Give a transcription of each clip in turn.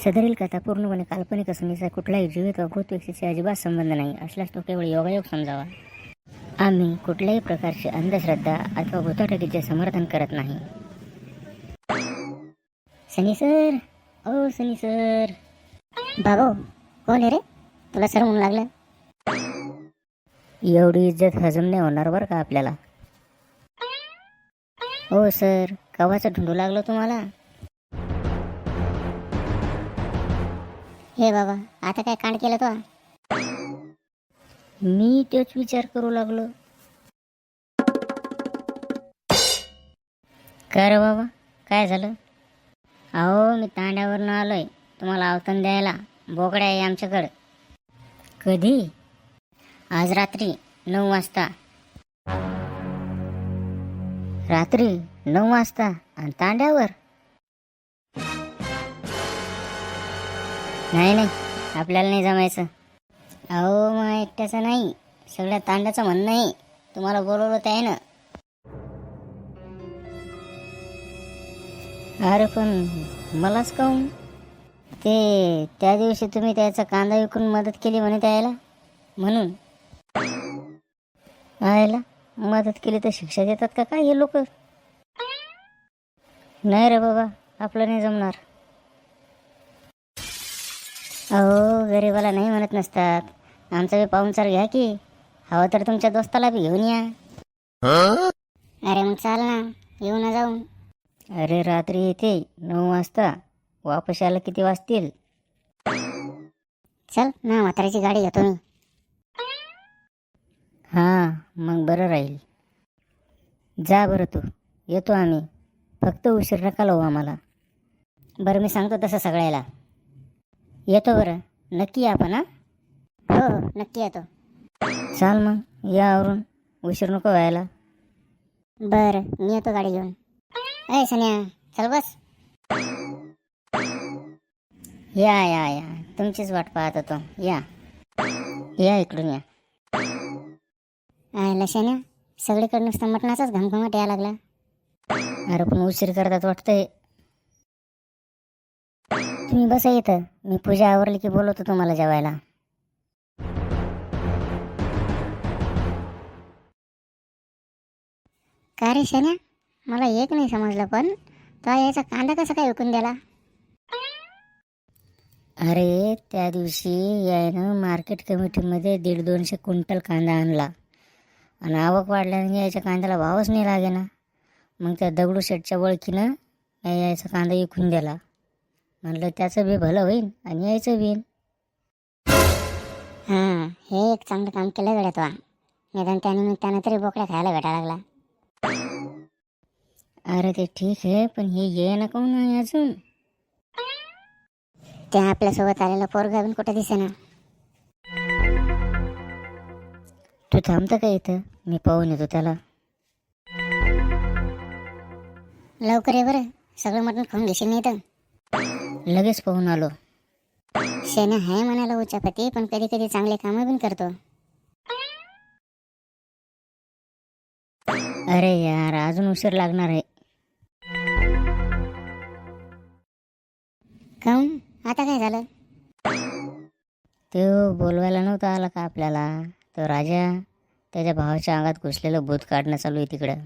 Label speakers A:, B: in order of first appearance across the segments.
A: सदरील कथा पूर्णपणे काल्पनिक असून याचा कुठलाही जीवित व भूत व्यक्तीशी अजिबात संबंध नाही असल्यास तो केवळ योगायोग समजावा. आम्ही कुठल्याही प्रकारची अंधश्रद्धा अथवा भूताटकीचे समर्थन करत नाही. सनी सर, ओ सनी सर. बाबू कोण आहे रे? तुला सर म्हणून लागलं? एवढी इज्जत हजम नाही होणार बरं का आपल्याला. हो सर, कवाचं ढुंडू लागलं तुम्हाला? हे बाबा, आता काय कांड केलं तो? मी तोच विचार करू लागलो. काय रे बाबा, काय झालं? अहो, मी तांड्यावरून आलोय तुम्हाला आवतन द्यायला. बोकड्या आहे आमच्याकडं. कधी? आज रात्री 9 वाजता. रात्री 9 वाजता आणि तांड्यावर? नाही, आपल्याला नाही जमायचं. अहो, मग एकट्याचं नाही, सगळ्या तांड्याचं म्हणणं आहे. तुम्हाला बोलवलं ते आहे ना. अरे पण मलाच काहून? ते त्या दिवशी तुम्ही त्याचा कांदा विकून मदत केली म्हणे त्याला, म्हणून. आयला मदत केली तर शिक्षा देतात का काय हे लोक? नाही रे बाबा, आपलं नाही जमणार. अहो, गरीबाला नाही म्हणत नसतात. आमचा बी पाहुणचार घ्या की. हवं तर तुमच्या दोस्ताला बी घेऊन या. अरे मग चाल ना, येऊ ना जाऊन. अरे रात्री येते 9 वाजता, वापस यायला किती वाजतील? चल ना, म्हाताऱ्याची गाडी घेतो मी. हां, मग बरं राहील. जा बरं तू, येतो आम्ही. फक्त उशीर नका लावू आम्हाला. बरं, मी सांगतो तसं सगळ्याला. येतो बरं, नक्की या आपण. हां, हो नक्की येतो. चाल मग, या आवरून, उशीर नको व्हायला. बरं, मी येतो गाडी घेऊन. अय सन्या, चल बस. या, तुमचीच वाट पाहत होतो. या इकडून या. लशान्या, सगळीकडे नुसतं मटणाचाच घमघमाट यायला लागला. अरे पण उशीर करतात वाटतंय. तुम्ही बसा इथं, मी पूजा आवरली की बोलवतो तुम्हाला जेवायला. का रे शान्या, मला एक नाही समजलं, पण तो याचा कांदा कसा काय विकून द्याला? अरे त्या दिवशी यायनं मार्केट कमिटीमध्ये 150-200 क्विंटल कांदा आणला आणि आवक वाढल्याने यायच्या कांद्याला भावच नाही लागे ना. मग त्या दगडूशेठच्या ओळखीनं यायचा कांदा विकून दिला. म्हणलं त्याचं बी भलं होईल आणि यायचं बी. हां, हे एक चांगलं काम केलं गड्या तो. निदान त्यानिमित्तानं तरी बोकड्या खायला भेटायला लागला. अरे ते ठीक आहे, पण हे ये ना कोण नाही अजून? ते आपल्यासोबत आलेला पोरगा पण कुठं दिसेना. तू थांबतं का इथं? मी पाहून येतो त्याला. लवकर ये बरं, सगळं मटण खाऊन घेशील नाही तर. लगेच पाहून आलो. शेना आहे म्हणाला उच्चापती, पण कधी कधी चांगले कामं पण करतो. अरे यार, अजून उशीर लागणार आहे. काहून? आता काय झालं? तो बोलवायला नव्हता आला का आपल्याला? तो राजा त्याच्या भावाच्या अंगात घुसलेलं भूत काढणं चालू आहे तिकडं.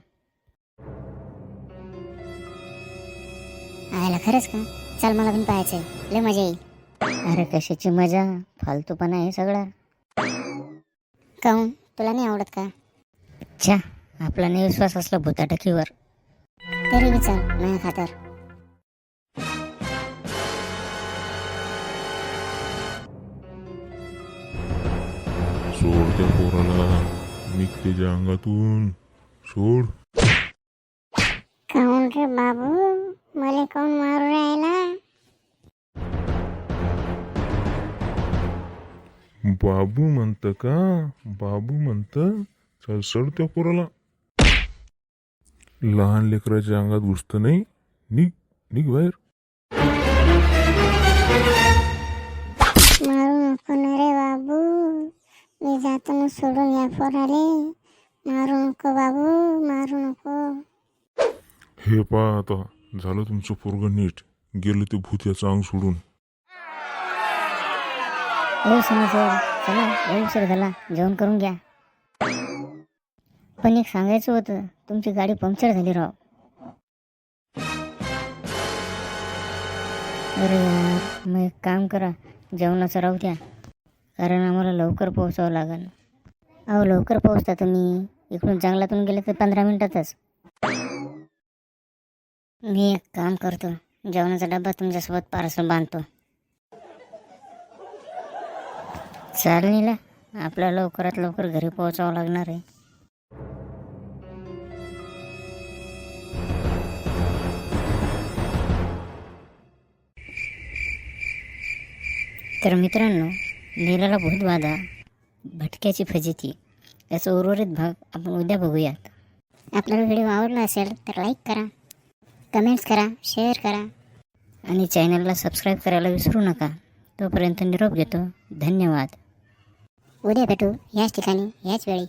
A: आयला खरंच का? चल, मला पण पाहायचंय, लय मजा येईल. अरे कशाची मजा, फालतूपणा आहे सगळा. काहून, तुला नाही आवडत का? अच्छा, आपला नाही विश्वास असला भूताटकीवर तरी विचार नाही खातर.
B: सोड त्या पोराला, निघ त्याच्या अंगातून, सोड.
A: काहून रे बाबू, मला काहून मारू राहिला?
B: बाबू म्हणतं का? बाबू म्हणतं? चल सोड त्या पोराला. लहान लेकराच्या अंगात घुसतं नाही. निघ बाहेर.
A: मारू नको ना रे बाबू, मी जातो ना सोडून या पोराले. मारू नको बाबू, मारू नको.
B: हे पहा आता, झालं तुमचं पोरगं नीट. गेलं ते भूत याचं अंग सोडून.
A: सर चला लय उशीर झाला, जेवण करून घ्या. पण एक सांगायचं होतं, तुमची गाडी पंक्चर झाली राव. अरे यार, मग एक काम करा, जेवणाचं राहू द्या, कारण आम्हाला लवकर पोहोचावं लागेल. अहो लवकर पोहोचता तुम्ही, इकडून जंगलातून गेले तर 15 मिनिटातच. मी एक काम करतो, जेवणाचा डब्बा तुमच्यासोबत पार्सल बांधतो. चालेल नीला, आपल्याला लवकरात लवकर घरी पोहोचावं लागणार आहे. तर मित्रांनो, नीलाला भूतबाधा, भटक्याची फजिती याचा उर्वरित भाग आपण उद्या बघूयात. आपल्याला व्हिडिओ आवडला असेल तर लाईक करा, कमेंट्स करा, शेअर करा आणि चॅनलला सबस्क्राईब करायला विसरू नका. तोपर्यंत निरोप घेतो. धन्यवाद. उद्या भेटू याच ठिकाणी याच वेळी.